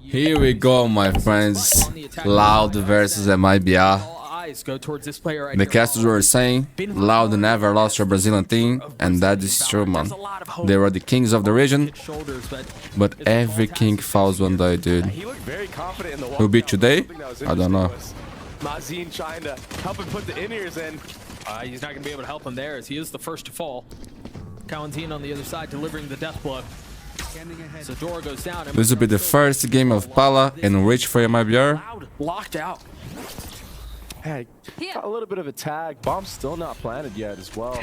Here we go, my friends. Loud versus MIBR. The casters were saying Loud never lost to a Brazilian team, and that is true, man. They were the kings of the region, but every king falls one day, dude. Who beat today? I don't know. Mazin trying to help him put the in-ears in. He's not going to be able to help him there, as he is the first to fall. Cowanzine on the other side delivering the death blow. So door goes down. This will be the first game of Pala and Rich for MIBR. Locked out. Hey, got a little bit of a tag. Bomb's still not planted yet as well.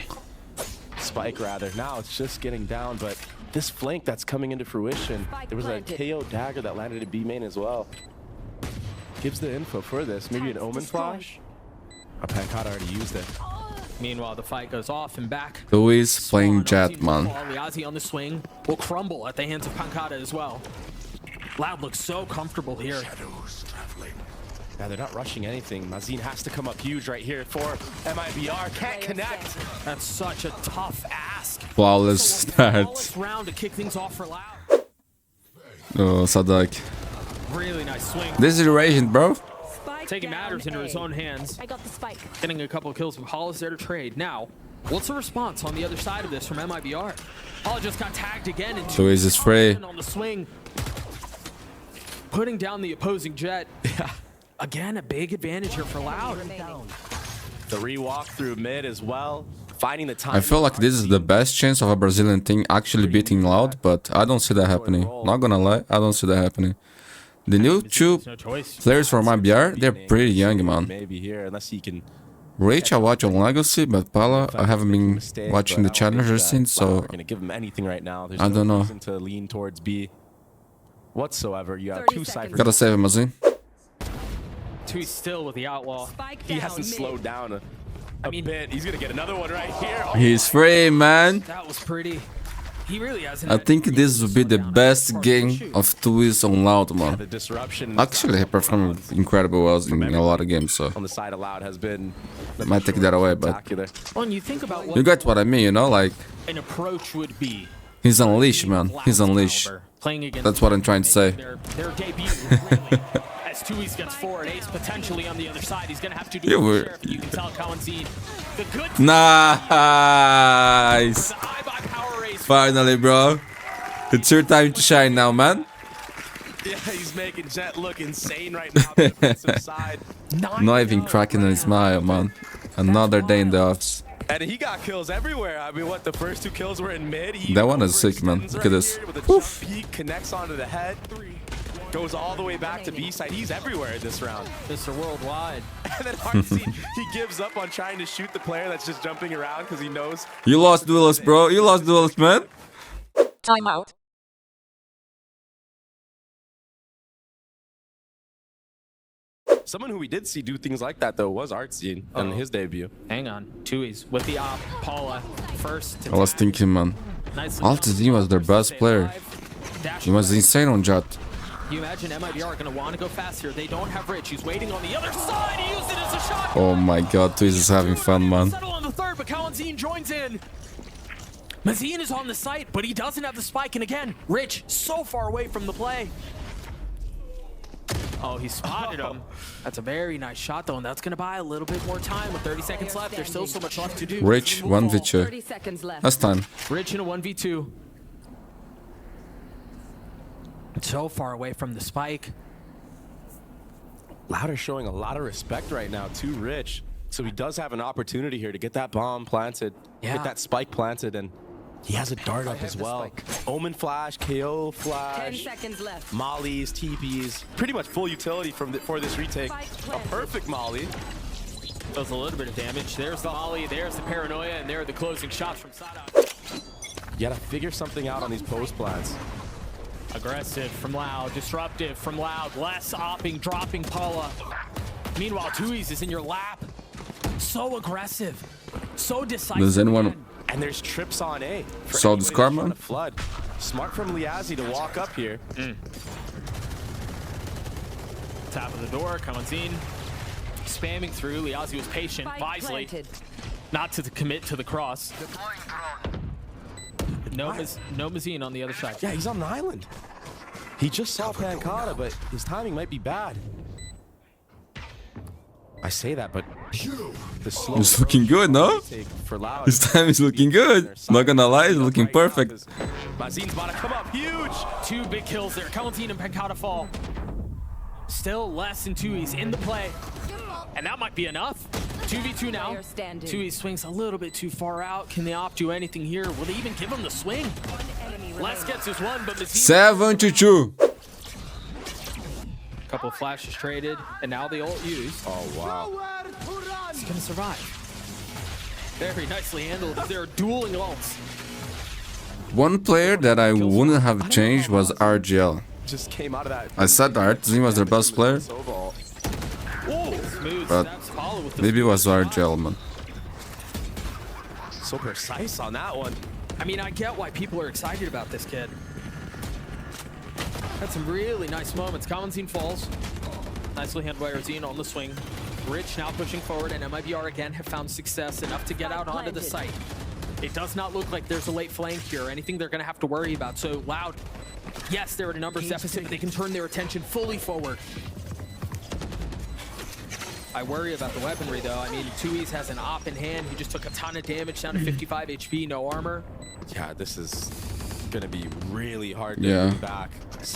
Spike rather. Now it's just getting down, but this flank that's coming into fruition. There was a KO dagger that landed at B main as well. Gives the info for this. Maybe an Omen flash. A PANCADA already used it. Meanwhile, the fight goes off and back. Who is playing Jet, man? Liazi on the swing will crumble at the hands of PANCADA as well. Loud looks so comfortable here. Yeah, they're not rushing anything. Mazin has to come up huge right here for MIBR. Can't connect. That's such a tough ask. Flawless start. Round to kick things off for Loud. Oh, Sadak. Really nice swing. This is Raging, bro. Taking matters into his own hands. I got the spike. Getting a couple of kills with Hollis there to trade. Now, what's the response on the other side of this from MIBR? Hollis just got tagged again. And so is this free? On the swing. Putting down the opposing Jet. Again, a big advantage here for Loud. The re-walk through mid as well. Finding the time. I feel like this is the best chance of a Brazilian team actually beating Loud, but I don't see that happening. Not gonna lie, I don't see that happening. The new two players from MIBR, they're pretty young, man. Maybe here, unless he can. Rich, I watch on Legacy, but Pala, I haven't been watching the Challengers since, so gonna give him anything right now. There's I don't know. Reason to lean towards B whatsoever. You have two ciphers. Gotta save him, Mazin. He's still with the outlaw. He hasn't slowed down a bit. He's gonna get another one right here. Oh, he's free, man. That was pretty. He really hasn't. I think this will be the best game of Twist on Loud, man. The disruption. Actually, he performed incredible well in a lot of games, so on the side of Loud has been. Might take that away, but when you think about what you get what I mean, you know, like an approach would be. He's unleashed, man. He's unleashed. That's what I'm trying to say. Their debut. As Tuis gets forward, Ace potentially on the other side. He's gonna have to do it. You can tell Cowanzine. The good. Nice. Finally, bro. It's your time to shine now, man. Yeah, he's making Jet look insane right now. The defensive side. Not even cracking a smile, man. Another day in the office. And he got kills everywhere. I mean, what, the first two kills were in mid. He that one is sick, man. Look at this. Peak connects onto the head. Goes all the way back to B side. He's everywhere this round. Mr. Worldwide. And then RC, he gives up on trying to shoot the player that's just jumping around because he knows. You lost duelist, bro. You lost duelist, man. Timeout. Someone who we did see do things like that, though, was Artsy on his debut. Hang on. Tuis with the op. Paula first. I was thinking, man. Artsy was their best player. He was insane on Jet. You imagine MIBR are going to want to go fast here. They don't have Rich. He's waiting on the other side. He used it as a shot. Oh my god, Twist is having fun, man. Settle on the third, but Cowanzine joins in. Mazin is on the site, but he doesn't have the spike. And again, Rich so far away from the play. Oh, he spotted him. That's a very nice shot, though, and that's going to buy a little bit more time. With 30 seconds left, there's still so much left to do. Rich, 1v2. That's time. Rich in a 1v2. So far away from the spike. Louder showing a lot of respect right now to Rich. So he does have an opportunity here to get that bomb planted, get that spike planted, and he has a dart up as well. Omen flash, KO flash, 10 seconds left. mollies, TPs, pretty much full utility for this retake. A perfect molly. Does a little bit of damage. There's the molly, there's the paranoia, and there are the closing shots from Sada. You gotta figure something out on these post plans. Aggressive from Loud, disruptive from Loud, less opping, dropping Paula. Meanwhile, Tuis is in your lap. So aggressive, so decisive. Does anyone... And there's trips on A. Saw this car, man? Flood. Smart from Liazi to walk up here. Top of the door, Cowanzine spamming through. Liazi was patient, wisely, not to commit to the cross. No Mazin on the other side. Yeah, he's on the island. He just saw PANCADA, but his timing might be bad. I say that, but the slow It's looking good, no? for Loud. His time is looking good. Not gonna lie, it's looking perfect. Mazin's about to come up huge. 2 big kills there. Valorant and PANCADA fall. Still less than 2Es in the play. And that might be enough. 2v2 now. 2E swings a little bit too far out. Can the op do anything here? Will they even give him the swing? Les gets his one, but Mazin... 7-2. Couple of flashes traded, and now the ult used. Oh, wow. He's gonna survive. Very nicely handled. They're dueling ults. One player that I wouldn't have changed was RGL. Just came out of that. I said Artzin was their best player, Smooth but steps follow with the maybe it was RGL, man. So precise on that one. I mean, I get why people are excited about this kid. Had some really nice moments. Valorant falls. Nicely handled by Arzine on the swing. Rich now pushing forward, and MIBR again have found success enough to get out onto the site. It does not look like there's a late flank here or anything they're going to have to worry about. So Loud, yes, they're at a numbers deficit, but they can turn their attention fully forward. I worry about the weaponry, though. I mean, 2Es has an op in hand. He just took a ton of damage, down to 55 HP, no armor. Yeah, this is gonna be really hard to Yeah. get back.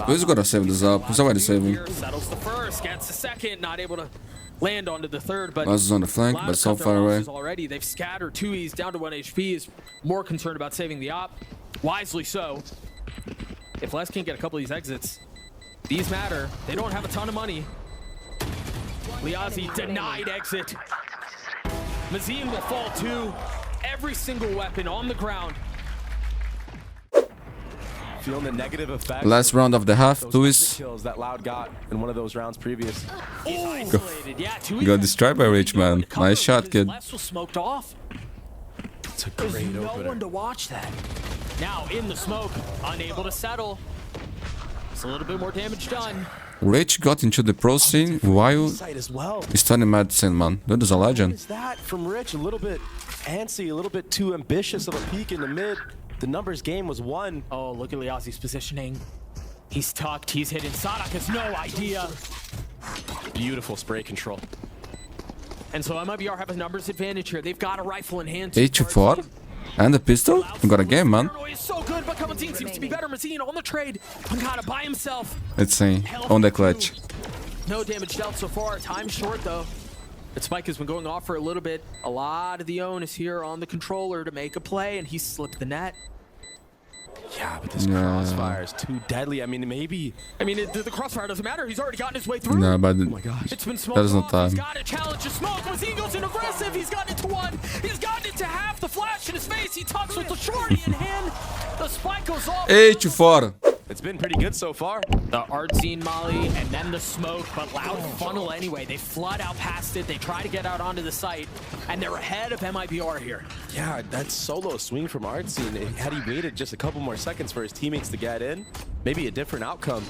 Who's gonna save this up? Who's already saving? Settles the first, gets the second, not able to land onto the third, but Laz is on the flank, but so far away. already. They've scattered 2Es down to 1 HP. Is more concerned about saving the op. Wisely so. If Les can't get a couple of these exits, these matter. They don't have a ton of money. Liazi denied exit. Mazin will fall too. Every single weapon on the ground. Feeling the negative effect. Last round of the half, Those 2Es kills that Loud got in one of those rounds previous. He's isolated. Yeah, 2Es got destroyed by Rich, man. Nice shot, kid. Les was smoked off. It's a There's great no opener. one to watch that. Now in the smoke, unable to settle. It's a little bit more damage done. Rich got into the pro scene while Sight as well. studying medicine, man. That is a What legend. is that from Rich? A little bit antsy, a little bit too ambitious of a peak in the mid. The numbers game was won. Oh, look at Liazi's positioning. He's tucked, he's hidden. Sadak has no idea. Beautiful spray control. And so MIBR have a numbers advantage here. They've got a rifle in hand. 8-4 and a pistol. You got a game, man. It's so good, but Valorant seems to be better. Mazin on the trade. PANCADA by himself. Insane. On the clutch. No damage dealt so far. Time short, though. But Spike has been going off for a little bit. A lot of the onus here on the controller to make a play, and he slipped the net. Yeah, but this crossfire is too deadly. I mean, maybe. I mean, the crossfire doesn't matter. He's already gotten his way through. No, but Oh my gosh. It's been smoked that is not off. time. He's got to challenge the smoke. Mazin goes in aggressive. He's gotten it to 1. He's gotten it to half. The flash in his face. He tucks with the shorty in hand. The spike goes off. 8-4. It's been pretty good so far. The art scene molly and then the smoke, but Loud funnel anyway. They flood out past it. They try to get out onto the site, and they're ahead of MIBR here. Yeah, that solo swing from Artsy. Had he waited just a couple more seconds for his teammates to get in, maybe a different outcome.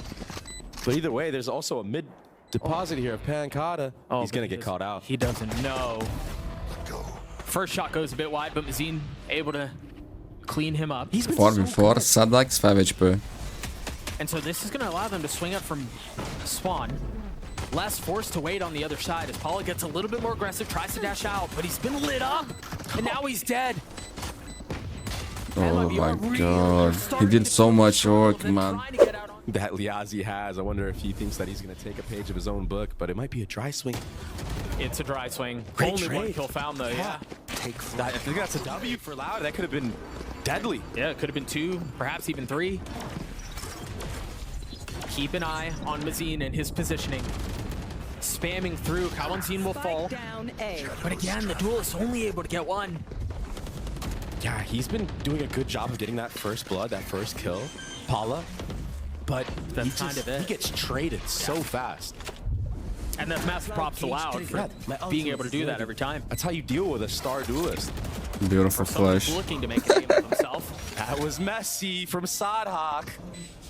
But either way, there's also a mid deposit here of PANCADA. He's going to get caught out. He doesn't know. First shot goes a bit wide, but Mazin able to clean him up. 4v4, Sadak's 5 HP. And so this is going to allow them to swing up from spawn. Les forced to wait on the other side as Paula gets a little bit more aggressive, tries to dash out, but he's been lit up, and now he's dead. Oh my god. He did so much work, man. That Liazi has. I wonder if he thinks that he's going to take a page of his own book, but it might be a dry swing. It's a dry swing. Great Only one trade. kill found though, yeah. I think that's a W for Loud. That could have been deadly. Yeah, it could have been 2, perhaps even 3. Keep an eye on Mazin and his positioning. Spamming through, Valorant will fall. But again, the duelist only able to get 1. Yeah, he's been doing a good job of getting that first blood, that first kill. Paula. But That's kind of it. He gets traded so fast. And that's massive props to Loud for being able to do that every time. That's how you deal with a star duelist. Beautiful Someone who's flash. looking to make a name of himself. That was messy from Sadhawk.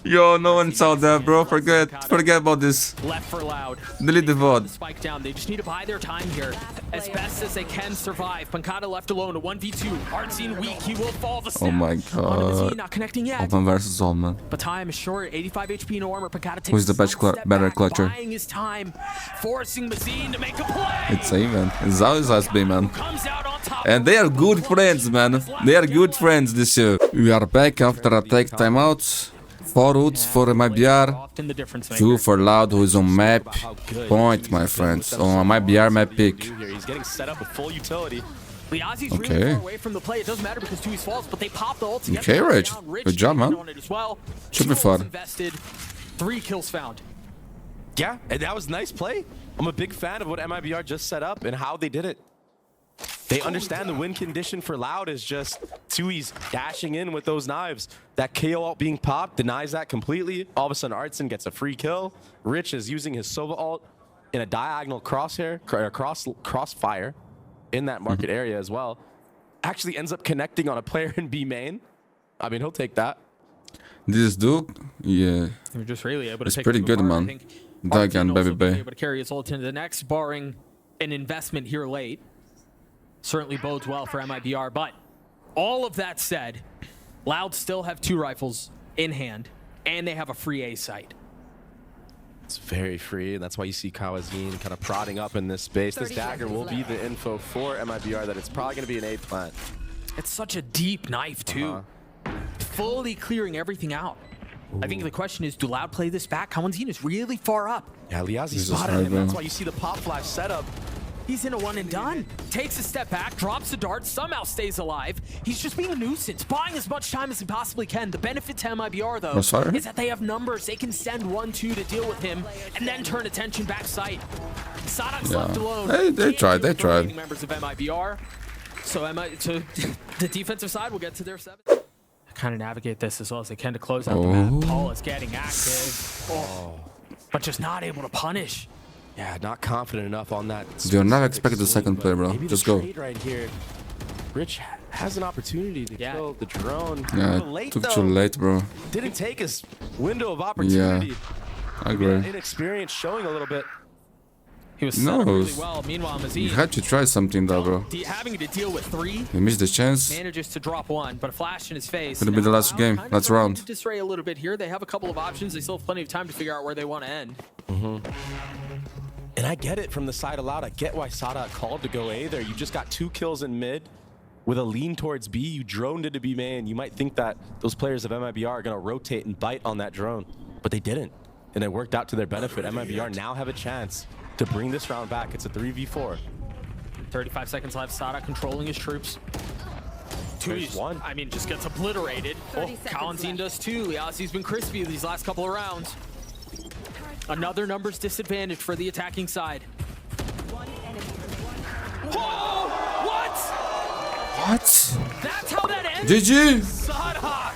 Yo, no one saw that, bro. Forget about this. Left for Loud. Delete the VOD. Spike down. They just need to buy their time here as best as they can survive. PANCADA left alone. A 1v2. Artsine weak. He will fall the snap. Oh my god. Not connecting yet. Open versus all, man. But time is short. 85 HP no armor. PANCADA takes Who's the better clutcher? Buying his time, forcing Mazine to make a play. It's A, man. It's always has been, man. Comes out on top. And they are good friends, man. They are good friends this year. We are back after a take timeout. 4 ults for MIBR, 2 for Loud, who is on map point, my friends. On MIBR map pick. He's getting set up with full utility. Liazi's really far away from the play. It doesn't matter because 2 falls, but they pop the ult to get Okay, Rich. Good job, man. Should be fun. Invested, 3 kills found. Yeah, and that was nice play. I'm a big fan of what MIBR just set up and how they did it. They understand the win condition for Loud is just Tui's dashing in with those knives. That KO ult being popped denies that completely. All of a sudden, Artsine gets a free kill. Rich is using his Sova ult in a diagonal crossfire in that market area as well. Actually ends up connecting on a player in B main. I mean, he'll take that. This dude, yeah, They're just really able to it's pick pretty up good, apart. man. Dagan, baby, baby. Able to carry his ult into the next, barring an investment here late. Certainly bodes well for MIBR, but all of that said, Loud still have 2 rifles in hand, and they have a free A site. It's very free, and that's why you see Kawazine kind of prodding up in this space. This dagger will be the info for MIBR that it's probably going to be an A plant. It's such a deep knife, too. Fully clearing everything out. I think the question is, do Loud play this back? Kawazine is really far up. Yeah, Liazi spotted him. That's why you see the pop flash setup. He's in a 1 and done. Takes a step back, drops the dart, somehow stays alive. He's just being a nuisance, buying as much time as he possibly can. The benefit to MIBR, though, is that they have numbers. They can send 1-2 to deal with him and then turn attention back site. Sadak's left alone. They tried. Members of MIBR. So the defensive side will get to their 7. Kind of navigate this as well as they can to close out the map. Paul is getting active, but just not able to punish. Yeah, not confident enough on that. You're not expecting the second player, bro. Just go. Right here. Rich has an opportunity to kill the drone. Yeah, took too late, bro. Didn't take his window of opportunity. Yeah, I agree. Inexperience showing a little bit. He was set up really well. Meanwhile, Mazine, you had to try something, though, bro. Having to deal with 3. He missed the chance. Manages to drop 1, but a flash in his face. Could be the last game. Last round. Disarray a little bit here. They have a couple of options. They still have plenty of time to figure out where they want to end. And I get it from the side of Loud. I get why Sadak called to go A there. You just got 2 kills in mid with a lean towards B. You droned into B main. You might think that those players of MIBR are going to rotate and bite on that drone, but they didn't. And it worked out to their benefit. MIBR now have a chance to bring this round back. It's a 3v4. 35 seconds left. Sadak controlling his troops. There's 1. I mean, just gets obliterated. Kawazine does too. Liazi's been crispy these last couple of rounds. Another numbers disadvantage for the attacking side. Oh, what? What? That's how that ends? GG! Sadak!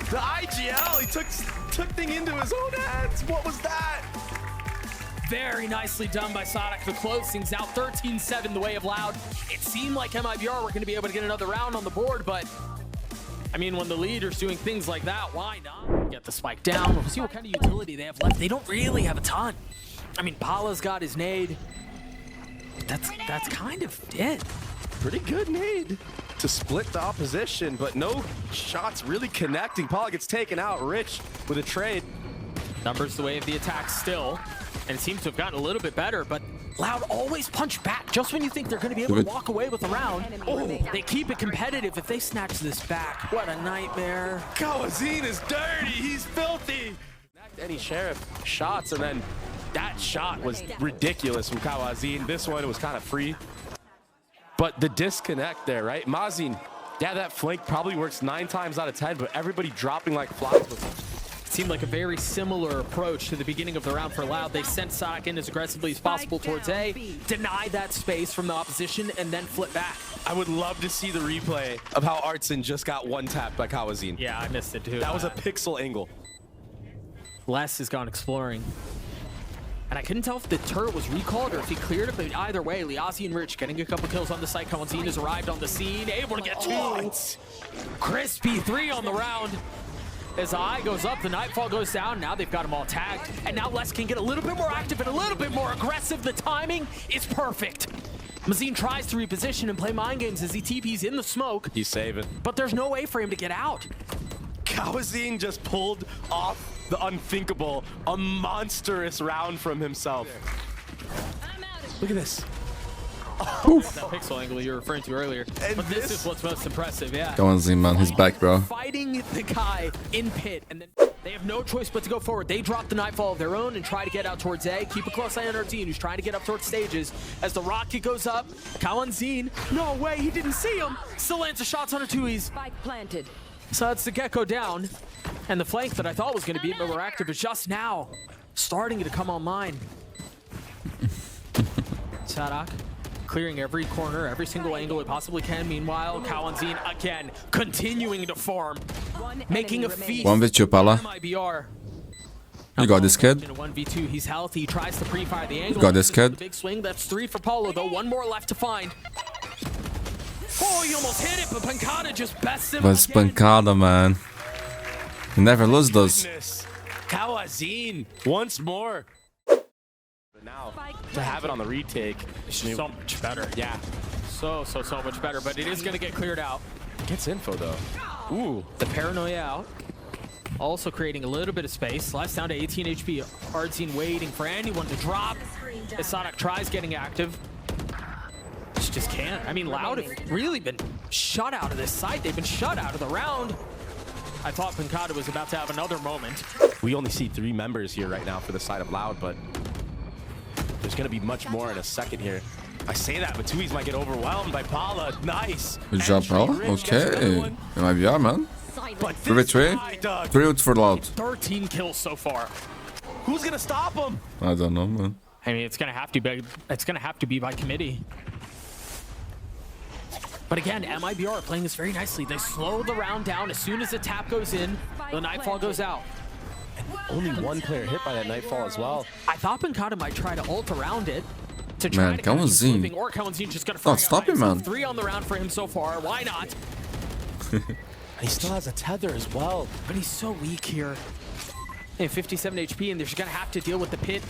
The IGL, he took thing into his own hands. What was that? Very nicely done by Sadak to close things out. 13-7 the way of Loud. It seemed like MIBR were going to be able to get another round on the board, but I mean, when the leader's doing things like that, why not? Get the spike down. We'll see what kind of utility they have left. They don't really have a ton. I mean, Pala's got his nade. That's kind of it. Pretty good nade to split the opposition, but no shots really connecting. Pala gets taken out. Rich with a trade. Numbers the way of the attack still, and it seems to have gotten a little bit better, but Loud always punch back just when you think they're going to be able to walk away with a round. They keep it competitive if they snatch this back. What a nightmare. Kawazine is dirty. He's filthy. Any sheriff shots, and then that shot was ridiculous from Kawazine. This one was kind of free. But the disconnect there, right? Mazine, yeah, that flank probably works 9 times out of 10, but everybody dropping like flies with him. Seemed like a very similar approach to the beginning of the round for Loud. They sent Sadak in as aggressively as possible towards A, deny that space from the opposition, and then flip back. I would love to see the replay of how Artsine just got one-tapped by Kawazine. Yeah, I missed it too. That was a pixel angle. Les has gone exploring. And I couldn't tell if the turret was recalled or if he cleared it, but either way, Liazi and Rich getting a couple kills on the site. Kawazine has arrived on the scene, able to get 2. Crispy 3 on the round. As the eye goes up, the Nightfall goes down. Now they've got them all tagged. And now Les can get a little bit more active and a little bit more aggressive. The timing is perfect. Mazine tries to reposition and play mind games as he TPs in the smoke. He's saving. But there's no way for him to get out. Kawazine just pulled off the unthinkable, a monstrous round from himself. Look at this. That pixel angle you were referring to earlier. And but this is what's most impressive, yeah. Come on, Zin, man. He's back, bro. Fighting the guy in pit, and then they have no choice but to go forward. They drop the Nightfall of their own and try to get out towards A. Keep a close eye on our team, who's trying to get up towards stages. As the rocket goes up, Kawanzin, no way, he didn't see him. Still lands the shots on a 2Es. Spike planted. So that's the Gecko down. And the flank that I thought was going to be more active is just now starting to come online. Sadak clearing every corner, every single angle it possibly can. Meanwhile, Kawanzin again continuing to farm, making a feast. 1v2, Pala. MIBR. You got this kid. In a 1v2, he's healthy. He tries to pre-fire the angle. Got this kid. The big swing. That's 3 for Paulo, though. One more left to find. Oh, he almost hit it, but PANCADA just bests him. But PANCADA, man. You never lose those. Kawazine once more. But now to have it on the retake, So much better. Yeah, So much better, but it is going to get cleared out. gets info though. Ooh, The paranoia out. Also creating a little bit of space. Slice down to 18 HP. Ardzine waiting for anyone to drop. As Sadak tries getting active. Just can't. I mean, Loud have really been shut out of this site. They've been shut out of the round. I thought PANCADA was about to have another moment. we only see 3 members here right now for the side of Loud, but there's gonna be much more in a second here. I say that, but 2Es might get overwhelmed by Pala. Nice. Good job, Pala. Okay. MIBR, man. But 3v3. 3 ults for Loud. 13 kills so far. Who's gonna stop him? I don't know, man. I mean, it's gonna have to be by committee. But again, MIBR are playing this very nicely. They slow the round down. As soon as the tap goes in, the Nightfall goes out. Only 1 player hit by that Nightfall as well. I thought PANCADA might try to ult around it. To try Man, to catch him Kawanzin. moving, or Kawanzin just gonna Oh, stop him, man. 3 on the round for him so far. Why not? He still has a tether as well. But he's so weak here. They have 57 HP, and they're just gonna have to deal with the pit.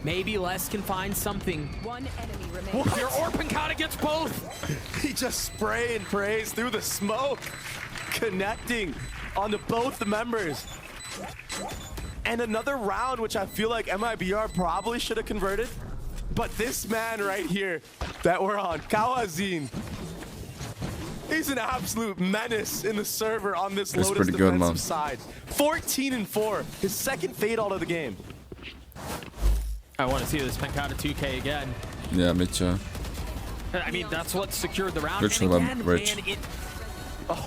Maybe Les can find something. One enemy remains. Here, or PANCADA gets both. He just spray and prays through the smoke, connecting onto both the members. And another round, which I feel like MIBR probably should have converted. But this man right here that we're on, Kawazine, he's an absolute menace in the server on this That's Lotus pretty good, defensive man. side. 14-4, his second fade out of the game. I want to see this PANCADA 2K again. Yeah, me too. I mean, that's what secured the round. Rich And about again, Rich. man,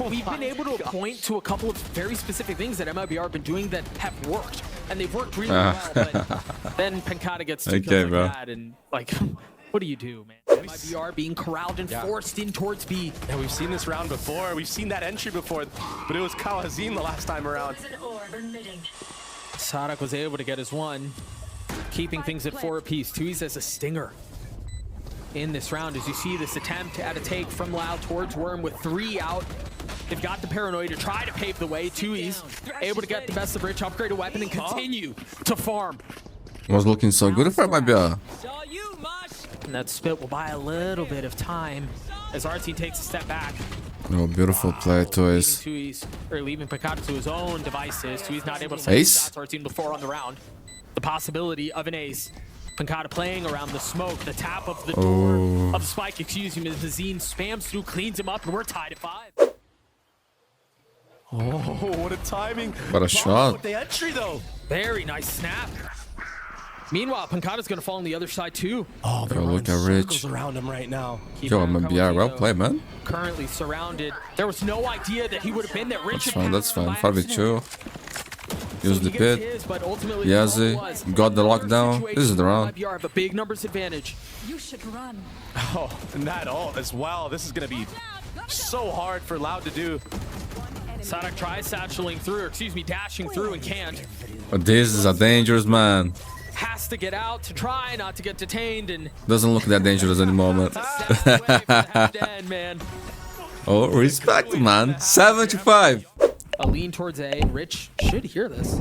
we've been able to point to a couple of very specific things that MIBR have been doing that have worked. And they've worked really well, but then PANCADA gets 2 Okay, kills like bro. that, and like, what do you do, man? MIBR being corralled and forced in towards B. Yeah, we've seen this round before. We've seen that entry before, but it was Kawazine the last time around. Sadak was able to get his 1, keeping things at 4 apiece. 2Es as a stinger in this round as you see this attempt at a take from Loud towards Worm with 3 out. They've got the paranoia to try to pave the way. 2Es able to get the best of Rich, upgrade a weapon, and continue to farm. Was looking so good for MIBR. And that spit will buy a little bit of time as RT takes a step back. Oh, beautiful play, Toys. Leaving PANCADA to his own devices. 2Es not able to set Ace? shots RT before on the round. The possibility of an ace. PANCADA playing around the smoke, the tap of the door of Spike, excuse me, as Zine spams through, cleans him up, and we're tied at 5. Oh, what a timing. What a shot. With the entry, though. Very nice snap. Meanwhile, PANCADA's going to fall on the other side, too. Oh, they're Oh, look running at Rich. circles around him right now. Yo, MIBR, well played, man. Currently surrounded. There was no idea that he would have been there. Rich That's fine. 5v2. Use the he gets pit. his, but ultimately Yazzie the goal was got the lockdown. situation This is the where round. MIBR have a big numbers advantage. You should run. Oh, and that ult as well. This is going to be so hard for Loud to do. Sadak tries satcheling through, or excuse me, dashing through and can't. But this is a dangerous man. Has to get out to try not to get detained and Doesn't look that dangerous anymore, man. step away from the half den, man. Oh, respect, man. 75. A lean towards A. Rich should hear this.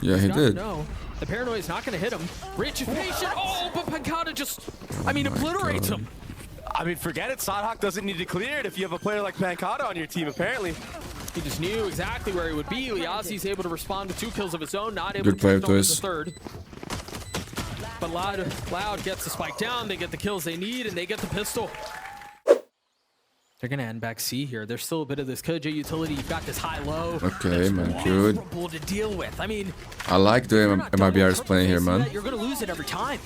Yeah, he did. No, the paranoia is not going to hit him. Rich is patient. Oh, but PANCADA just, I mean, obliterates him. I mean, forget it. Sadhak doesn't need to clear it if you have a player like PANCADA on your team, apparently. He just knew exactly where he would be. Liazi's able to respond with 2 kills of his own, not able Good to play, connect on the Toys. third. But Loud gets the spike down. They get the kills they need, and they get the pistol. They're going to end back C here. There's still a bit of this Kojo utility. You've got this high-low. Okay, man, good. Horrible to deal with. I mean, I like the way MIBR is playing here, man. you're going to lose it every time.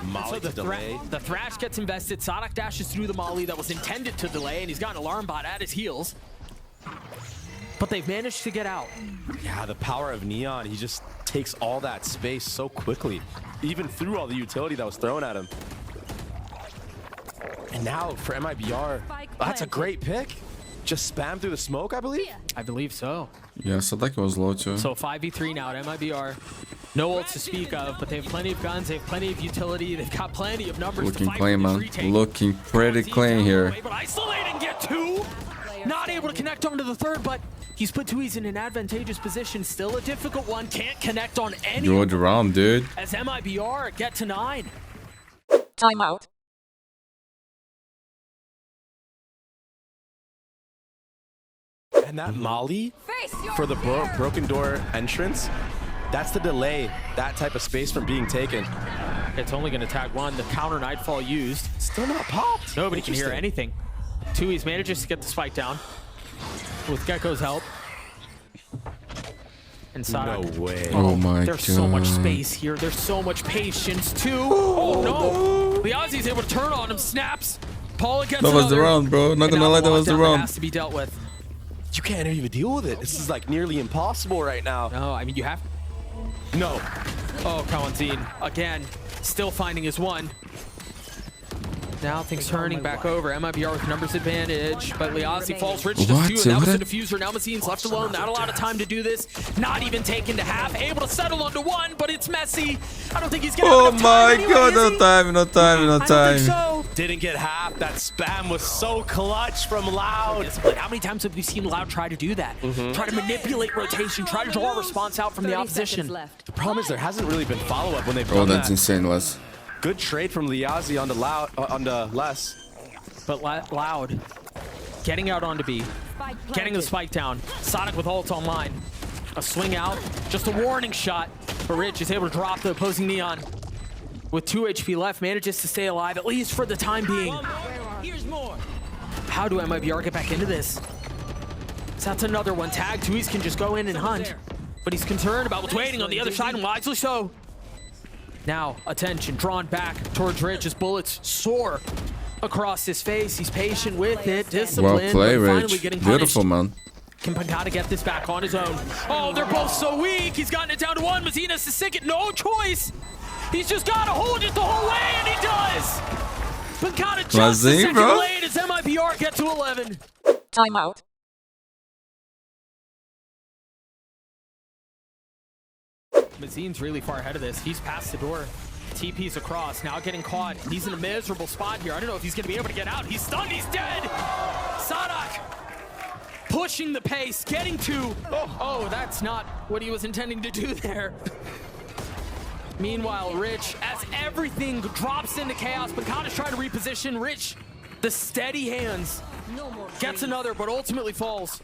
Molly So to delay. the Thrash gets invested. Sadhak dashes through the Molly that was intended to delay, and he's got an alarm bot at his heels. But they've managed to get out. Yeah, the power of Neon. He just takes all that space so quickly, even through all the utility that was thrown at him. And now for MIBR, that's a great pick. Just spam through the smoke, I believe. I believe so. Yeah, so like it was low too. So 5v3 now at MIBR. No ults to speak of, but they have plenty of guns, they have plenty of utility, they've got plenty of numbers Looking to fight clean, for this man. retake. Looking pretty clean here. But isolate and get 2. Not able to connect onto the third, but he's put 2Es in an advantageous position. Still a difficult one. Can't connect on any. Good round, dude. As MIBR get to 9. Timeout. And that Molly for the broken door entrance, that's the delay, that type of space from being taken. It's only going to tag 1. The counter Nightfall used. Still not popped. Nobody can hear anything. 2Es manages to get the spike down with Gecko's help. And Sadhak. No way. Oh my god. There's so much space here. There's so much patience too. Oh no! Liazi's able to turn on him. Snaps. Paula gets That was the another. round, bro. Not And gonna now lie, that was the lockdown round. has to be dealt with. You can't even deal with it. This is like nearly impossible right now. No, I mean you have. No. Oh, Kawanzine again, still finding his one. Now things turning back over. MIBR with numbers advantage, but Liazi falls. Rich does What? 2, and now What? it's a diffuser. Now Mazine's left alone. Not a lot of time to do this. Not even taken to half. Able to settle onto 1, but it's messy. I don't think he's gonna Oh have enough time my anyway, god, is no he? time, no time, no I don't time. think so. Didn't get half. That spam was so clutch from Loud. Discipline. How many times have we seen Loud try to do that? Try to manipulate rotation, try to draw a response out from the 30 opposition. seconds left. The problem is there hasn't really been follow-up when they've Oh, done that's that. insane, Les. Good trade from Liazi on the Loud, on the Les. But Loud getting out onto B, getting the spike down. Sadhak with ult online. A swing out, just a warning shot. But Rich is able to drop the opposing Neon. With 2 HP left, manages to stay alive, at least for the time being. Here's more. How do MIBR get back into this? So that's another one. Tag, 2Es can just go in and hunt. But he's concerned about what's waiting on the other side, and wisely so. Now, attention drawn back towards Rich as bullets soar across his face. He's patient with it, Well disciplined, played, but finally Rich. getting Beautiful, punished. man. Can PANCADA get this back on his own? Oh, they're both so weak. He's gotten it down to 1. Mazina has to sink it. No choice. He's just got to hold it the whole way, and he does. PANCADA just a Mazine, second bro. late as MIBR get to 11. Timeout. Mazine's really far ahead of this. He's past the door. TP's across, now getting caught. He's in a miserable spot here. I don't know if he's gonna be able to get out. He's stunned, he's dead! Sadhak pushing the pace, getting to... Oh, that's not what he was intending to do there. Meanwhile, Rich, as everything drops into chaos, PANCADA's trying to reposition. Rich, the steady hands, gets another, but ultimately falls.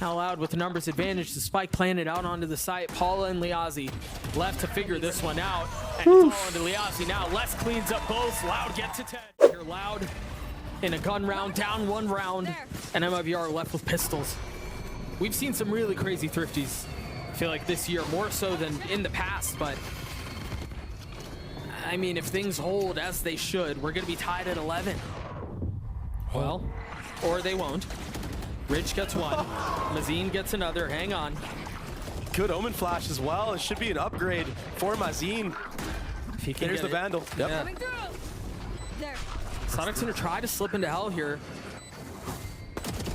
Now Loud with the numbers advantage, the spike planted out onto the site. Paula and Liazi left to figure this one out. And it's all onto Liazi now. Les cleans up both. Loud gets to 10. Here Loud in a gun round, down 1 round. And MIBR left with pistols. We've seen some really crazy thrifties. I feel like this year more so than in the past, but I mean, if things hold as they should, we're gonna be tied at 11. Well, or they won't. Rich gets 1. Mazine gets another. Hang on. Good Omen Flash as well. It should be an upgrade for Mazine. If he can There's get the it. Vandal. Yep. Yeah. Coming through. There. Sadhak's gonna try to slip into hell here.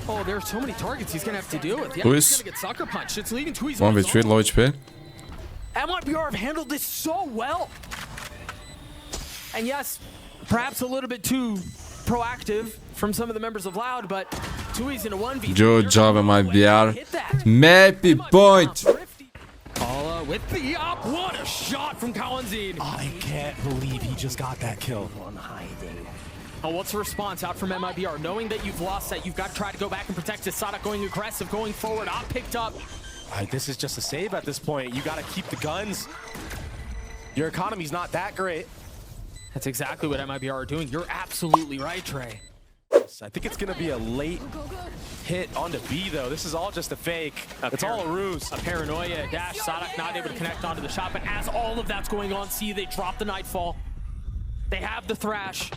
Oh, there's so many targets he's gonna have to deal with. Yeah, Who he's is- gonna get sucker punched. It's leaving 2's 1v3, low HP. MIBR have handled this so well. And yes, perhaps a little bit too proactive from some of the members of Loud, but Tui's in a 1v3. Good job, MIBR. Hit that. Maybe point. Paula with the up. What a shot from Kawanzin. I can't believe he just got that kill. Oh, what's the response out from MIBR? Knowing that you've lost that, you've got to try to go back and protect it. Sadak going aggressive, going forward. Op picked up. This is just a save at this point. You got to keep the guns. Your economy's not that great. That's exactly what MIBR are doing. You're absolutely right, Trey. I think it's going to be a late hit onto B, though. This is all just a fake. It's all a ruse. A paranoia, a dash. Sadak not able to connect onto the shot, but as all of that's going on, see, they drop the Nightfall. They have the Thrash.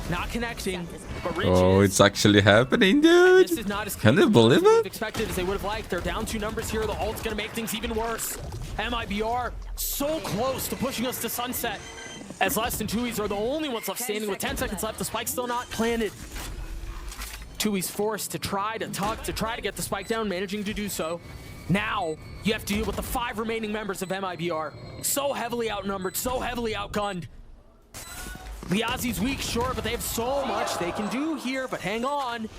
Not connecting, but Rich It's actually happening, dude. This is not as Can they believe it? expected as they would have liked. They're down 2 numbers here. The ult's going to make things even worse. MIBR so close to pushing us to sunset, as less than Tui's are the only ones left standing with 10 seconds left. The spike's still not planted. Tui's forced to try to tuck, to try to get the spike down, managing to do so. Now, you have to deal with the 5 remaining members of MIBR. So heavily outnumbered, so heavily outgunned. Liazi's weak, sure, but they have so much they can do here, but hang on.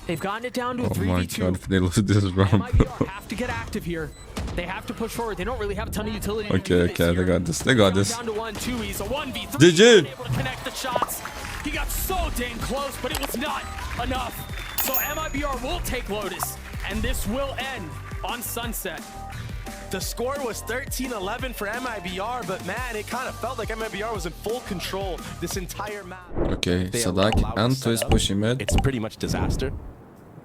They've gotten it down to a 3v2. Oh my god, if they lose this round. MIBR have to get active here. They have to push forward. They don't really have a ton of utility. Okay, they got this. They got this. Down to 1-2. He's a 1v3. GG. Able to connect the shots. He got so dang close, but it was not enough. So MIBR will take Lotus, and this will end on sunset. The score was 13-11 for MIBR, but man, it kind of felt like MIBR was in full control this entire map. Okay, Sadak and Twist pushing mid. It's pretty much disaster.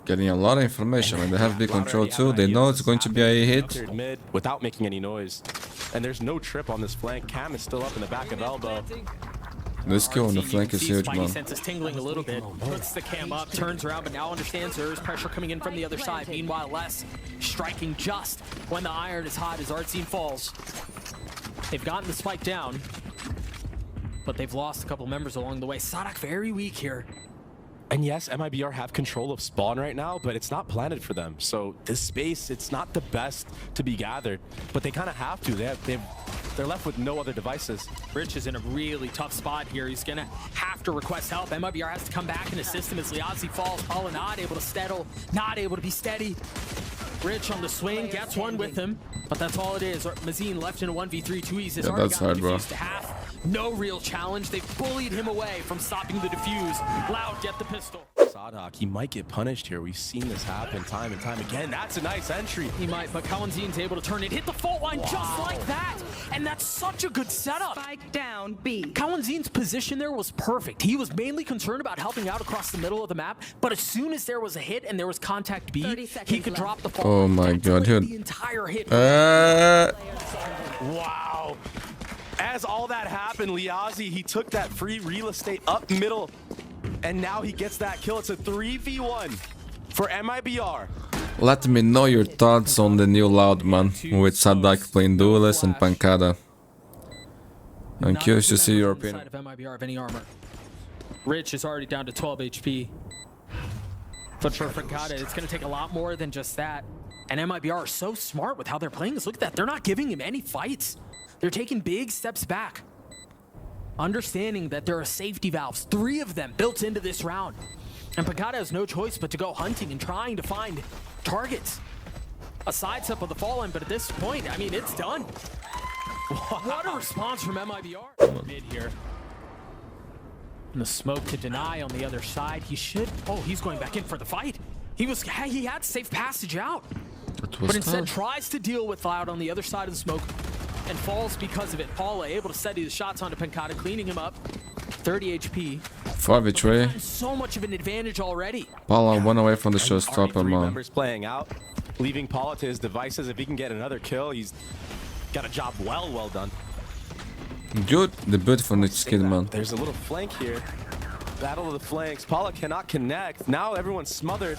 Getting a lot of information. When they have big control too, they know it's going to be a hit. Mid without making any noise. And there's no trip on this flank. Cam is still up in the back of elbow. This kill on the flank is huge, man. Sense is tingling a little bit. Puts the cam up, turns around, but now understands there is pressure coming in from the other side. Meanwhile, Les striking just when the iron is hot as Artsine falls. They've gotten the spike down, but they've lost a couple members along the way. Sadak very weak here. And yes, MIBR have control of spawn right now, but it's not planted for them. So this space, it's not the best to be gathered, but they kind of have to. They're left with no other devices. Rich is in a really tough spot here. He's gonna have to request help. MIBR has to come back and assist him as Liazi falls. Paula not able to settle, not able to be steady. Rich on the swing, gets one with him, but that's all it is. Mazine left in a 1v3. Tui's has already that's gotten hard, defused to half. No real challenge. They've bullied him away from stopping the defuse. Loud, get the pistol. Sadak, he might get punished here. We've seen this happen time and time again. That's a nice entry. He might, but Kawanzin's able to turn it, hit the fault line just like that. And that's such a good setup. Spike down B. Kawanzin's position there was perfect. He was mainly concerned about helping out across the middle of the map, but as soon as there was a hit and there was contact B, 30 seconds he could left. drop the fault. Oh my That god, delayed dude. the entire hit. Wow. As all that happened, Liazi, he took that free real estate up middle, and now he gets that kill. It's a 3v1 for MIBR. Let me know your thoughts on the new Loud, man, with Sadak playing Duelist and Pancada. I'm curious to see your opinion. Of MIBR of any armor. Rich is already down to 12 HP. But for PANCADA, it's going to take a lot more than just that. And MIBR are so smart with how they're playing this. Look at that. They're not giving him any fights. They're taking big steps back. Understanding that there are safety valves, 3 of them built into this round. And PANCADA has no choice but to go hunting and trying to find targets. A sidestep of the fall line, but at this point, I mean, it's done. What a response from MIBR. Mid here. And the smoke to deny on the other side. He should. Oh, he's going back in for the fight. He had safe passage out. But instead tries to deal with Loud on the other side of the smoke and falls because of it. Paula able to steady the shots onto PANCADA, cleaning him up. 30 HP. 4v3. So much of an advantage already. Paula one away from the showstopper, man. Members playing out, leaving Paula to his devices. If he can get another kill, he's got a job well done. Good, the beautiful next kid, man. There's a little flank here. Battle of the flanks. Paula cannot connect. Now everyone's smothered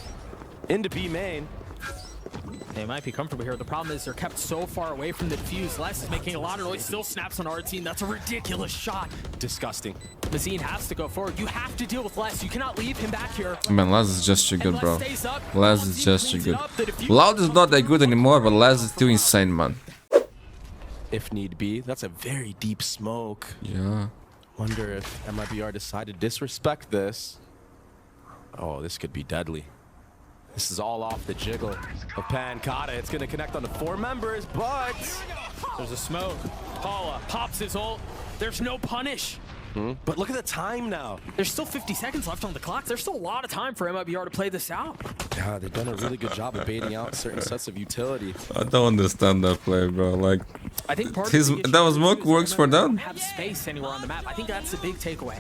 into B main. They might be comfortable here. The problem is they're kept so far away from the defuse. Les is making a lot of noise. Still snaps on Artsine. That's a ridiculous shot. Disgusting. Mazine has to go forward. You have to deal with Les. You cannot leave him back here. Man, Laz is just too good, bro. Les stays up. Laz is just too good. Loud is not that good anymore, but Laz is still insane, man. If need be. That's a very deep smoke. Yeah. Wonder if MIBR decided to disrespect this. Oh, this could be deadly. This is all off the jiggle of PANCADA. It's going to connect on the 4 members, but There's a smoke. Paula pops his ult. There's no punish. But look at the time now. There's still 50 seconds left on the clock. There's still a lot of time for MIBR to play this out. Yeah, they've done a really good job of baiting out certain sets of utility. I don't understand that play, bro. Like, I think part his, of the issue that was is smoke works for MIBR them. don't have space anywhere on the map. I think that's the big takeaway.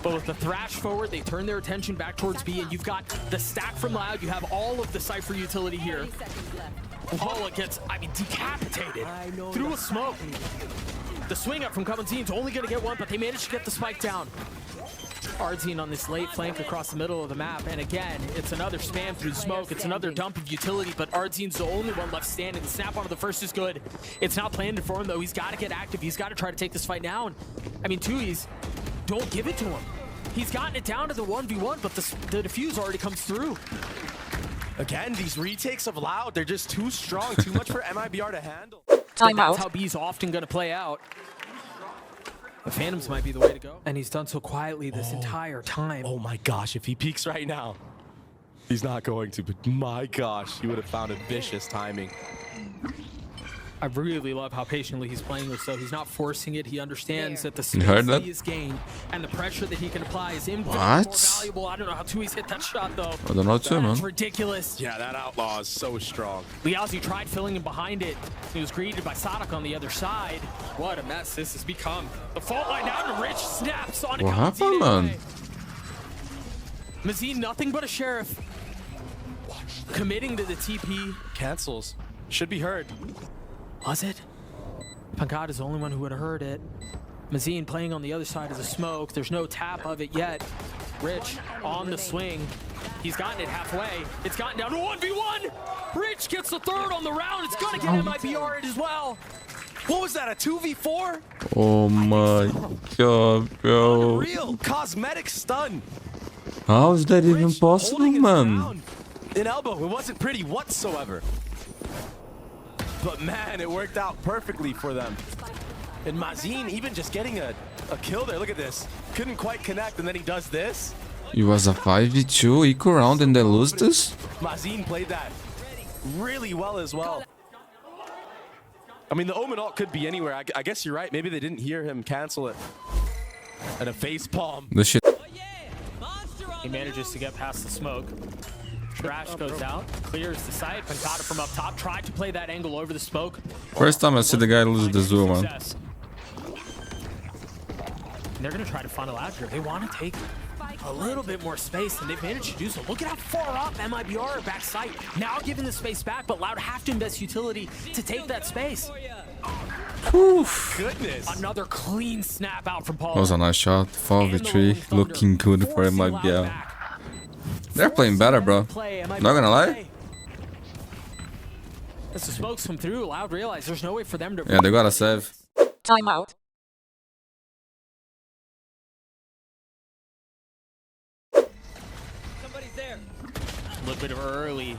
But with the thrash forward, they turn their attention back towards B, and you've got the stack from Loud. You have all of the Cypher utility here. Paula gets, decapitated through a smoke. The swing up from Coventine is only going to get one, but they managed to get the spike down. Ardzine on this late flank across the middle of the map, and again, it's another spam through the smoke. It's another dump of utility, but Ardzine's the only one left standing. The snap onto the first is good. It's not planned for him, though. He's got to get active. He's got to try to take this fight down. I mean, Tui's, don't give it to him. He's gotten it down to the 1v1, but the defuse already comes through. Again, these retakes of Loud, they're just too strong, too much for MIBR to handle. Time That's how out. B's often going to play out. The Phantoms might be the way to go. And he's done so quietly this entire time. Oh my gosh, if he peeks right now. He's not going to, but my gosh, he would have found a vicious timing. I really love how patiently he's playing this, so he's not forcing it. He understands that the space heard that that? he has gained and the pressure that he can apply is infinitely What? more valuable. I don't know how Tui's hit that shot, though. I don't know too, man. That's ridiculous. Yeah, that outlaw is so strong. Liazi tried filling him behind it. He was greeted by Sadak on the other side. What a mess this has become. The fault line down to Rich snaps on it. What happened, man? Mazine, nothing but a sheriff. Committing to the TP. Cancels. Should be heard. Was it? PANCADA is the only one who would have heard it. Mazine playing on the other side of the smoke. There's no tap of it yet. Rich on the swing. He's gotten it halfway. It's gotten down to 1v1. Rich gets the third on the round. It's gonna get MIBR it as well. What was that, a 2v4? Oh my god, bro. Real cosmetic stun. How is that even Rich possible, holding his man? ground. In elbow, it wasn't pretty whatsoever. But man, it worked out perfectly for them. And Mazine even just getting a kill there. Look at this. Couldn't quite connect, and then he does this. It was a 5v2 equal round and they lose this? Mazine played that really well as well. I mean, the Omen ult could be anywhere. I guess you're right. Maybe they didn't hear him cancel it. And a face palm. The shit. He manages to get past the smoke. Trash goes out, clears the site. PANCADA from up top tried to play that angle over the smoke. First time I see the guy lose the Zoo, man. Success. And they're going to try to funnel out here. They want to take a little bit more space, and they've managed to do so. Look at how far up MIBR are back site. Now giving the space back, but Loud have to invest utility to take that space. Oof. Goodness. Another clean snap out from Paul. That was a nice shot. 4v3. Looking good for MIBR. They're playing better, bro. Not gonna lie. As the smokes come through, Loud realize there's no way for them to... Yeah, they gotta save. Time out. Somebody's there. A little bit of early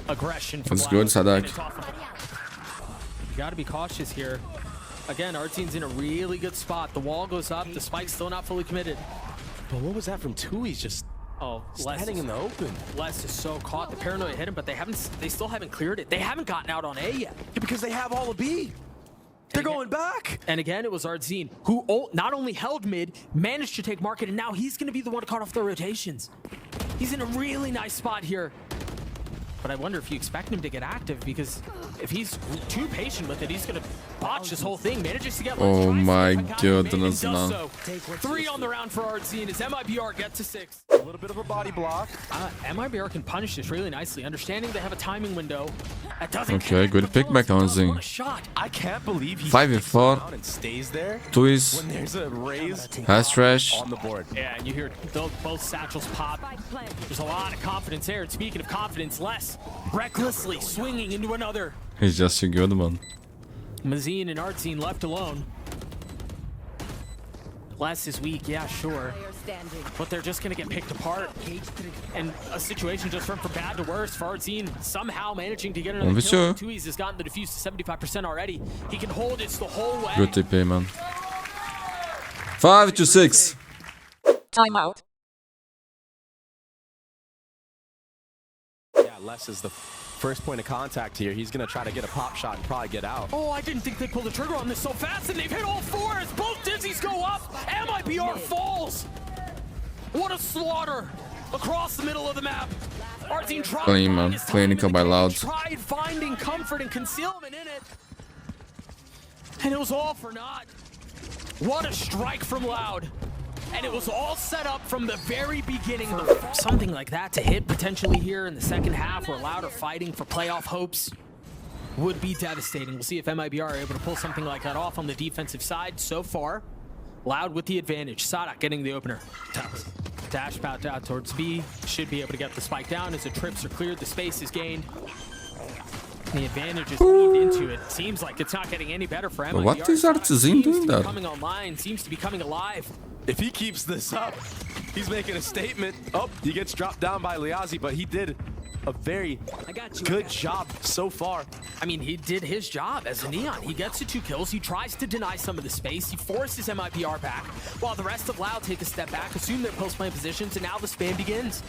aggression from That's Loud. good, Sadak. And it's off of- You gotta be cautious here. Again, our team's in a really good spot. The wall goes up, the spike's still not fully committed. But what was that from Tui's just Oh, standing in the open? Les is so caught. The paranoia hit him, but they still haven't cleared it. They haven't gotten out on A yet. Yeah, because they have all of B. They're going back. And again, it was Ardzine, who not only held mid, managed to take market, and now he's going to be the one to cut off the rotations. He's in a really nice spot here. But I wonder if you expect him to get active, because if he's too patient with it, he's going to botch this whole thing. Manages to get Oh my goodness, goodness, man. so. 3 on the round for Ardzine as MIBR get to 6. A little bit of a body block. MIBR can punish this really nicely, understanding they have a timing window. That doesn't Okay, connect, good but pick back on What Zing. a shot. I can't believe he 5v4. sticks around and stays there Tuis. when there's a raise Has trash. on the board. Yeah, and you hear both satchels pop. There's a lot of confidence there. And speaking of confidence, Les recklessly swinging into another. He's just a good one. Mazine and Ardzine left alone. Les is weak, yeah, sure. But they're just going to get picked apart. And a situation just went from bad to worse for Ardzine, somehow managing to get another For kill. sure. Tui's has gotten the defuse to 75% already. He can hold it the whole way. Good TP, man. 5 to 6. Time out. Les is the first point of contact here. He's going to try to get a pop shot and probably get out. Oh, I didn't think they pulled the trigger on this so fast, and they've hit all four as both dizzies go up. MIBR falls. What a slaughter across the middle of the map. Our team tried Clean, man. Clinical by Loud. tried finding comfort and concealment in it, and it was all for naught. What a strike from Loud. And it was all set up from the very beginning. Something like that to hit potentially here in the second half where Loud are fighting for playoff hopes would be devastating. We'll see if MIBR are able to pull something like that off on the defensive side. So far, Loud with the advantage. Sadak getting the opener. Dash out out towards B. Should be able to get the spike down as the trips are cleared. The space is gained. The advantage is leaned into it. Seems like it's not getting any better for MIBR. What is Artizin doing there? Coming online, seems to be coming alive. If he keeps this up, he's making a statement. Oh, he gets dropped down by Liazi, but he did a very good job so far. I mean, he did his job as a Neon. He gets to 2 kills. He tries to deny some of the space. He forces MIBR back, while the rest of Loud take a step back, assume their post-plant positions, and now the spam begins.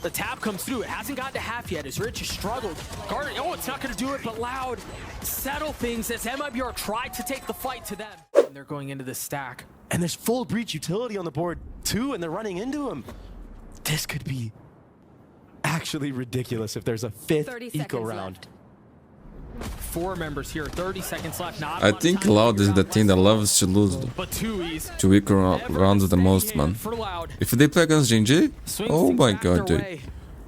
The tap comes through. It hasn't gotten to half yet as Rich has struggled. Guard, oh, it's not going to do it, but Loud settle things as MIBR tried to take the fight to them. And they're going into the stack. And there's full breach utility on the board too, and they're running into him. This could be actually ridiculous if there's a 5th eco round. 4 members here, 30 seconds left. Not I think Loud is the team that loves to lose but 2-ease. to weak rounds the most, man. For Loud. If they play against GNG, Swings oh things my back god, their dude. way.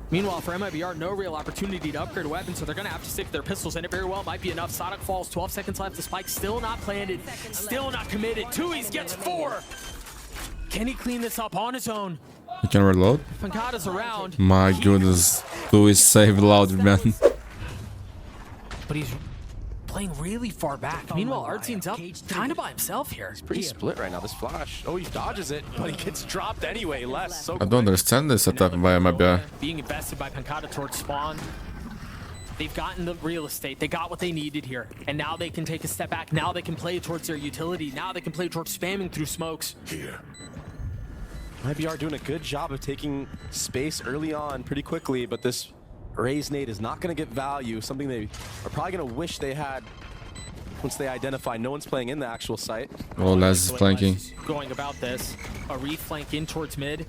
Meanwhile, for MIBR, no real opportunity to upgrade a weapon, so they're going to have to stick to their pistols, and it very well might be enough. Sadak falls, 12 seconds left. The spike still not planted, still not committed. 2-ease gets 4. Can he clean this up on his own? You can reload? PANCADA's around. My goodness. Who is saved Loud, man? But he's playing really far back. Meanwhile, Artzin's up kind of by himself here. Pretty split right now, this flash. Oh, he dodges it, but he gets dropped anyway. Les, so I don't understand this attack by MIBR. Being invested by PANCADA towards spawn. They've gotten the real estate. They got what they needed here. And now they can take a step back. Now they can play towards their utility. Now they can play towards spamming through smokes. MIBR doing a good job of taking space early on pretty quickly, but this Raise nade is not going to get value, something they are probably going to wish they had once they identify no one's playing in the actual site. Oh, Les is flanking. Going about this, a reflank in towards mid.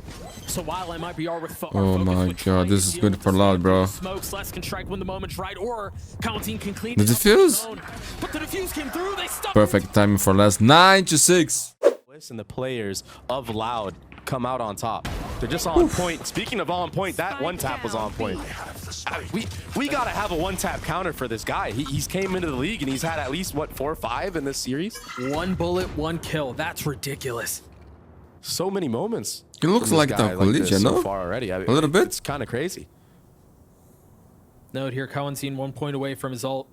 So while MIBR with oh my god, this is good for Loud, bro. Smokes, Les can strike when the moment's right, or Counting can clean The defuse? But the defuse came through, they stuck. Perfect timing for Les. 9-6. And the players of Loud come out on top. They're just on point. Speaking of on point, that one tap was on point. We gotta have a one tap counter for this guy. He's came into the league and he's had at least what 4 or 5 in this series. 1 bullet, 1 kill. That's ridiculous. So many moments. He looks like the collegiate, no? So far already. I mean, a little bit. It's kind of crazy. Note here, Cohen's seen 1 point away from his ult.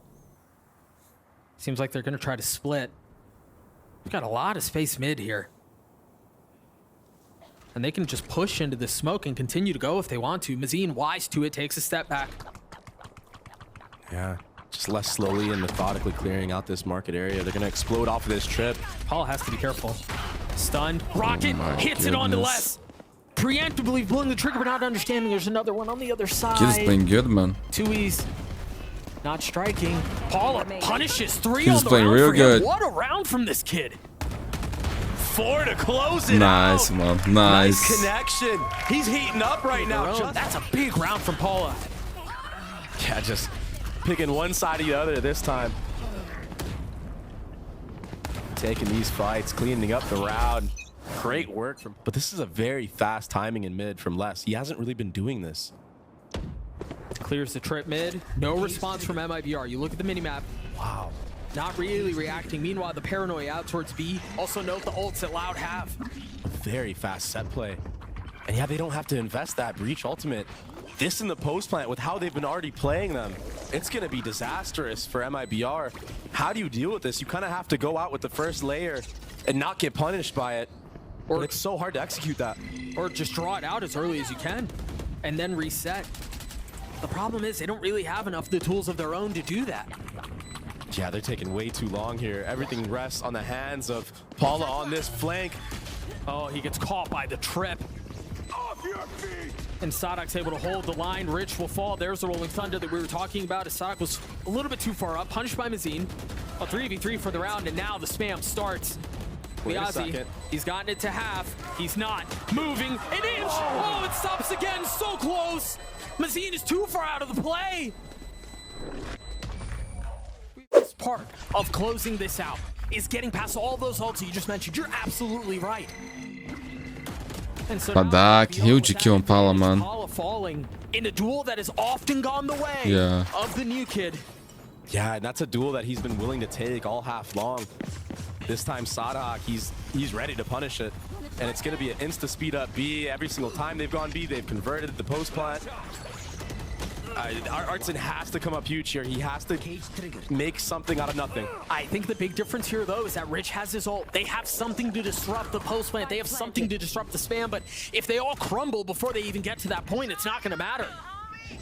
Seems like they're gonna try to split. We've got a lot of space mid here. And they can just push into the smoke and continue to go if they want to. Mazine, wise to it, takes a step back. Yeah, just less slowly and methodically clearing out this market area. They're going to explode off of this trip. Paul has to be careful. Stunned. Rocket hits it onto Les. Preemptively pulling the trigger, but not understanding there's another one on the other side. Kid is playing good, man. 2-ease. Not striking. Paula punishes 3 He's on the playing round real for him. good. What a round from this kid. 4 to close it Nice, out. man. Nice Nice. connection. He's heating up right now. That's a big round from Paula. Yeah, just picking one side or the other this time. Taking these fights, cleaning up the round. Great work from. But this is a very fast timing in mid from Les. He hasn't really been doing this. Clears the trip mid. No response from MIBR. You look at the minimap. Wow. Not really reacting. Meanwhile, the paranoia out towards B. Also note the ults that Loud have. A very fast set play. And yeah, they don't have to invest that breach ultimate. This in the post plant with how they've been already playing them, it's going to be disastrous for MIBR. How do you deal with this? You kind of have to go out with the first layer and not get punished by it. Or it's so hard to execute that. Or just draw it out as early as you can and then reset. The problem is they don't really have enough of the tools of their own to do that. Yeah, they're taking way too long here. Everything rests on the hands of Paula on this flank. Oh, he gets caught by the trip. And Sadok's able to hold the line. Rich will fall. There's the Rolling Thunder that we were talking about. As Sadok was a little bit too far up. Punished by Mazine. A 3v3 for the round, and now the spam starts. Wait a Liazi, second. he's gotten it to half. He's not moving an inch. Oh, it stops again. So close. Mazine is too far out of the play. This part of closing this out is getting past all those ults you just mentioned. You're absolutely right. And so Sadak, huge kill on Pala, man. Pala falling in a duel that has often gone the way Yeah. of the new kid. Yeah, and that's a duel that he's been willing to take all half long. This time Sadak, he's ready to punish it. And it's going to be an insta speed up B. Every single time they've gone B, they've converted the post plant. Artson has to come up huge here. He has to make something out of nothing. I think the big difference here, though, is that Rich has his ult. They have something to disrupt the post plant. They have something to disrupt the spam. But if they all crumble before they even get to that point, it's not going to matter.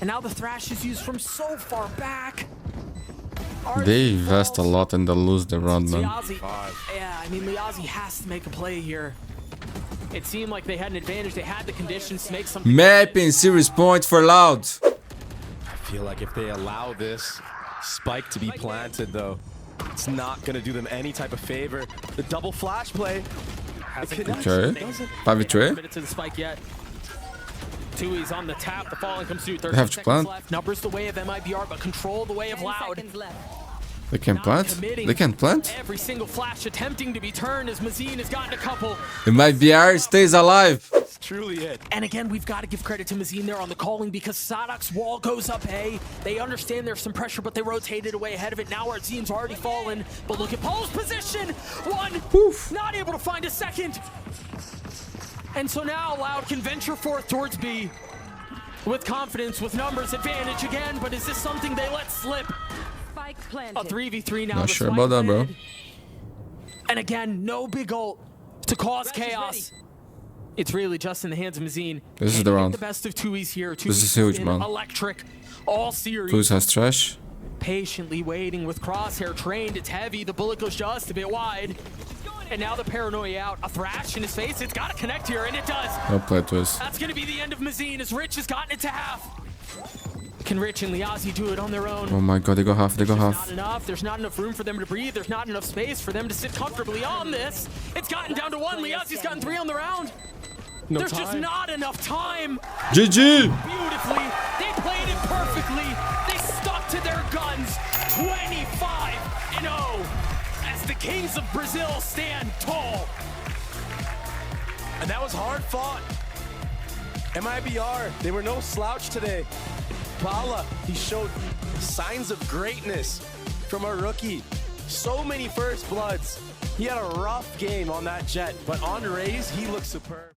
And now the Thrash is used from so far back. They invest a lot and they lose the round, man. Liazi, yeah, I mean, Liazi has to make a play here. It seemed like they had an advantage. They had the conditions to make something. Mapping series point for Loud. I feel like if they allow this spike to be planted, though, it's not going to do them any type of favor. The double flash play. Okay. 5v3. Minute to the spike yet. Tui's on the tap. The falling comes through. 30 have to seconds plant. left. Numbers the way of MIBR, but control the way of Loud. They can plant? They can plant? Every single flash attempting to be turned as Mazine has gotten a couple. MIBR stays alive. That's truly it. And again, we've got to give credit to Mazine there on the calling because Sadok's wall goes up A. They understand there's some pressure, but they rotated away ahead of it. Now Artzine's already fallen. But look at Paul's position. One. Oof. Not able to find a second. And so now Loud can venture forth towards B with confidence, with numbers advantage again. But is this something they let slip? A 3v3 now. Not sure about that, bro. And again, no big ult to cause chaos. It's really just in the hands of Mazine. This is the round. The best of Tui's here. This is huge, man. Electric, all series. Fuse has trash. Patiently waiting with Crosshair trained. It's heavy. The bullet goes just a bit wide. And now the paranoia out. A Thrash in his face. It's got to connect here, and it does. No play twist. That's going to be the end of Mazine as Rich has gotten it to half. Can Rich and Liazi do it on their own? Oh my god, they go half, they go Not half. enough. There's not enough room for them to breathe. There's not enough space for them to sit comfortably on this. It's gotten down to one. Liazi's gotten 3 on the round. No There's time. just not enough time. GG! Beautifully. They played it perfectly. They stuck to their guns. 25-0 as the Kings of Brazil stand tall. And that was hard fought. MIBR, they were no slouch today. Pala, he showed signs of greatness from a rookie. So many first bloods. He had a rough game on that jet, but on Raze, he looked superb.